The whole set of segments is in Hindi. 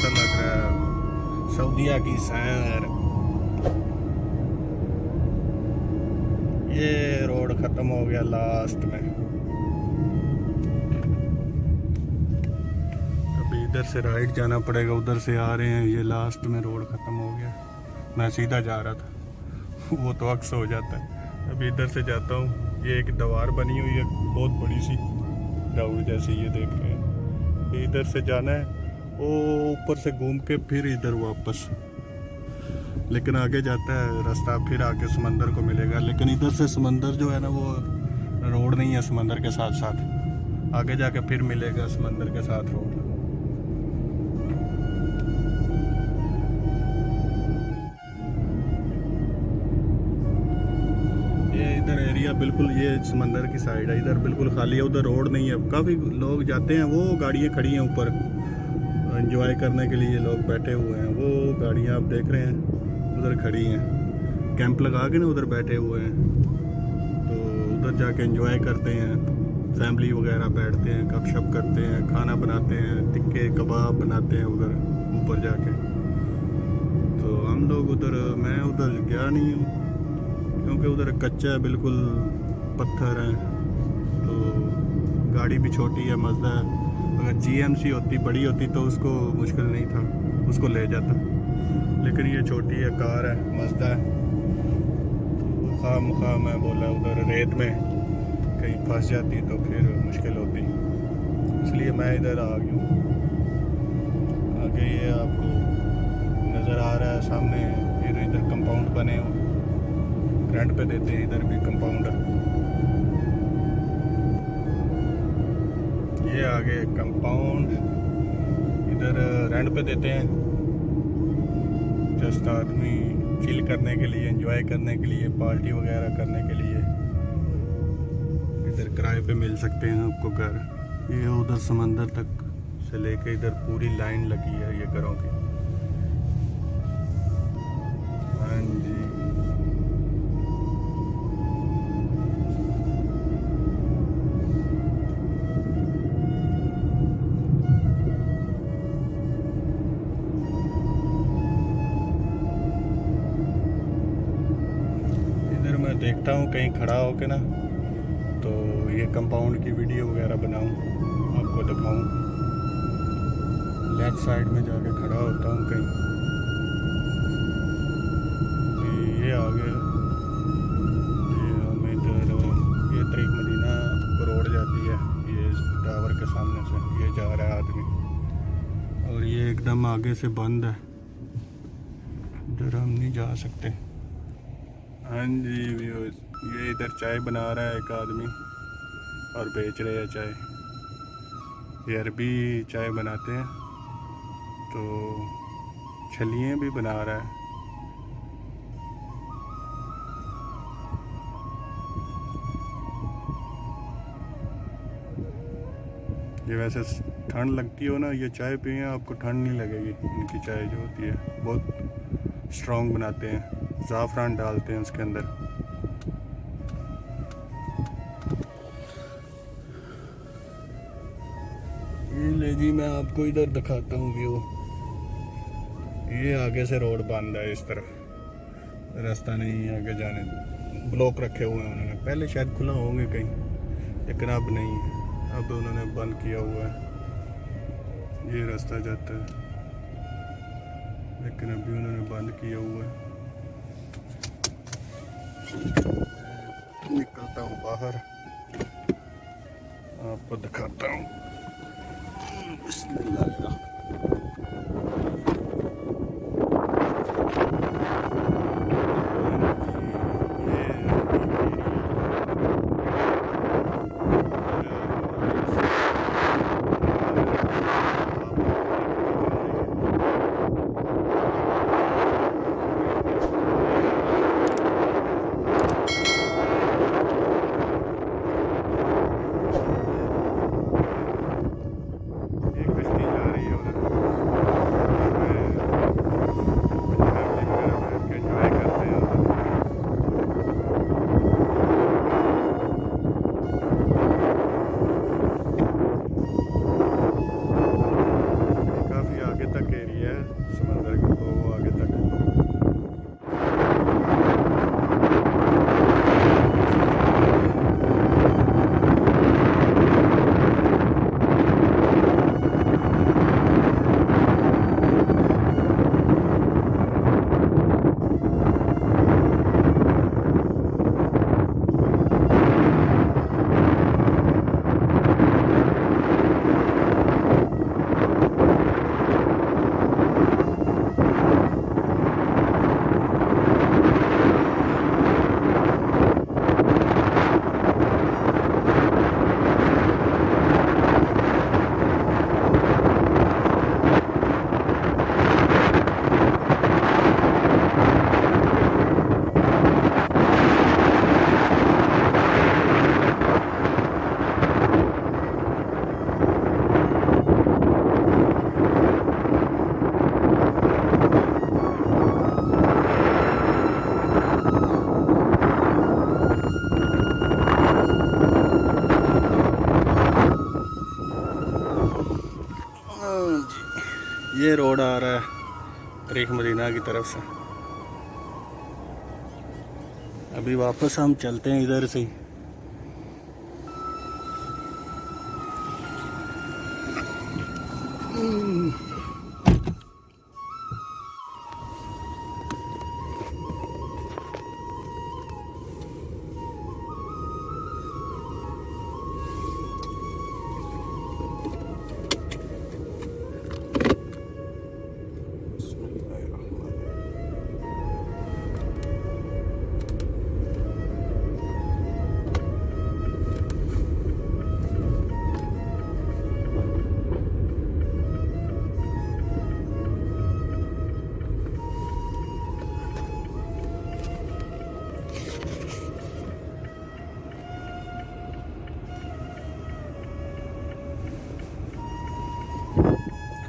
पता लग रहा है सऊदीया की सैर। ये रोड खत्म हो गया लास्ट में। अभी इधर से राइट जाना पड़ेगा, उधर से आ रहे हैं। ये लास्ट में रोड खत्म हो गया। मैं सीधा जा रहा था वो तो अक्स हो जाता है। अभी इधर से जाता हूँ। ये एक दीवार बनी हुई है बहुत बड़ी सी, ग्राउंड जैसी, ये देख रहे हैं। ये इधर से जाना है, वो ऊपर से घूम के फिर इधर वापस। लेकिन आगे जाता है रास्ता, फिर आके समंदर को मिलेगा। लेकिन इधर से समंदर जो है ना, वो रोड नहीं है समंदर के साथ साथ। आगे जाके फिर मिलेगा समंदर के साथ रोड। इधर एरिया बिल्कुल ये समंदर की साइड है, इधर बिल्कुल खाली है, उधर रोड नहीं है। काफ़ी लोग जाते हैं, वो गाड़ियाँ खड़ी हैं ऊपर एंजॉय करने के लिए, लोग बैठे हुए हैं। वो गाड़ियाँ आप देख रहे हैं उधर खड़ी हैं, कैंप लगा के ना उधर बैठे हुए हैं। तो उधर जाके एंजॉय करते हैं, फैमिली वगैरह बैठते हैं, गपशप करते हैं, खाना बनाते हैं, टिक्के कबाब बनाते हैं उधर ऊपर जाके। तो हम लोग उधर, मैं उधर गया नहीं हूँ क्योंकि उधर कच्चा है, बिल्कुल पत्थर है। तो गाड़ी भी छोटी है, मज़दा है। अगर जीएमसी होती, बड़ी होती तो उसको मुश्किल नहीं था, उसको ले जाता। लेकिन ये छोटी है, कार है, मज़दा है। खाम मैं बोला उधर रेत में कहीं फंस जाती तो फिर मुश्किल होती, इसलिए मैं इधर आ गया हूँ। आगे ये आपको नज़र आ रहा है सामने, फिर इधर कंपाउंड बने हुए, रेंट पे देते हैं इधर भी कंपाउंड। ये आगे कंपाउंड, इधर रेंट पे देते हैं। जस्ट आदमी चिल करने के लिए, एंजॉय करने के लिए, पार्टी वगैरह करने के लिए इधर किराए पे मिल सकते हैं आपको घर। ये उधर समंदर तक से लेके इधर पूरी लाइन लगी है ये घरों की। हाँ जी, मैं देखता हूँ कहीं खड़ा होके ना, तो ये कंपाउंड की वीडियो वगैरह बनाऊँ, आपको दिखाऊँ। लेफ्ट साइड में जाके खड़ा होता हूँ कहीं। ये आगे, ये हम इधर, ये तरीक मदीना को रोड जाती है, ये टावर के सामने से ये जा रहा है आदमी। और ये एकदम आगे से बंद है, इधर हम नहीं जा सकते। हाँ जी व्यूअर्स, ये इधर चाय बना रहा है एक आदमी और बेच रहे हैं चाय। ये अरबी चाय बनाते हैं, तो छलियाँ भी बना रहा है। ये वैसे ठंड लगती हो ना, ये चाय पिए आपको ठंड नहीं लगेगी। इनकी चाय जो होती है बहुत स्ट्रॉन्ग बनाते हैं, ज़ाफ़रान डालते हैं उसके अंदर। ये ले जी, मैं आपको इधर दिखाता हूँ व्यू। ये आगे से रोड बंद है, इस तरफ रास्ता नहीं है आगे जाने, ब्लॉक रखे हुए हैं उन्होंने। पहले शायद खुला होंगे कहीं, लेकिन अब नहीं है, अब उन्होंने बंद किया हुआ है। ये रास्ता जाता है, लेकिन अभी उन्होंने बंद किया हुआ है। निकलता हूँ बाहर, आपको दिखाता हूँ। बिस्मिल्लाह। ये रोड आ रहा है तरीक मदीना की तरफ से। अभी वापस हम चलते हैं इधर से ही।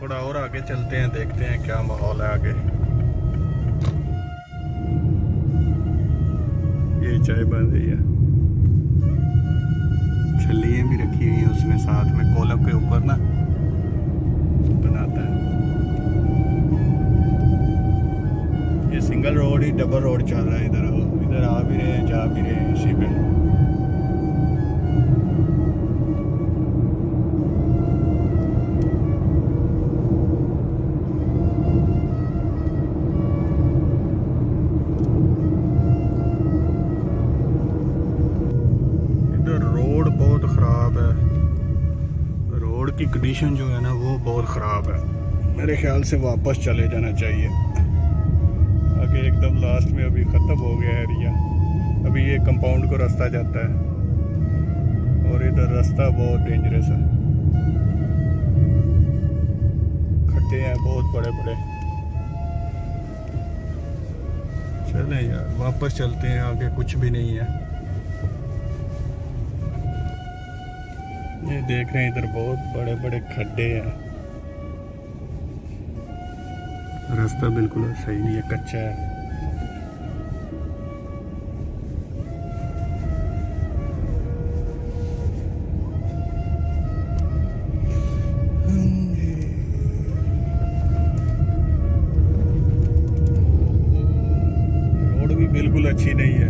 थोड़ा और आगे चलते हैं, देखते हैं क्या माहौल है आगे। ये चाय बन रही है, छल्लियाँ भी रखी हुई हैं उसने साथ में, कोलम के ऊपर ना बनाता है। ये सिंगल रोड ही डबल रोड चल रहा है, इधर आ भी रहे हैं जा भी रहे हैं इसी पे। रोड बहुत ख़राब है, रोड की कंडीशन जो है ना वो बहुत ख़राब है। मेरे ख्याल से वापस चले जाना चाहिए। आगे एकदम लास्ट में अभी ख़त्म हो गया एरिया, अभी ये कंपाउंड को रास्ता जाता है और इधर रास्ता बहुत डेंजरस है, खड्डे हैं बहुत बड़े बड़े। चलें यार वापस चलते हैं, आगे कुछ भी नहीं है। ये देख रहे हैं इधर बहुत बड़े बड़े खड्डे हैं, रास्ता बिल्कुल सही नहीं है, कच्चा है। रोड भी बिल्कुल अच्छी नहीं है।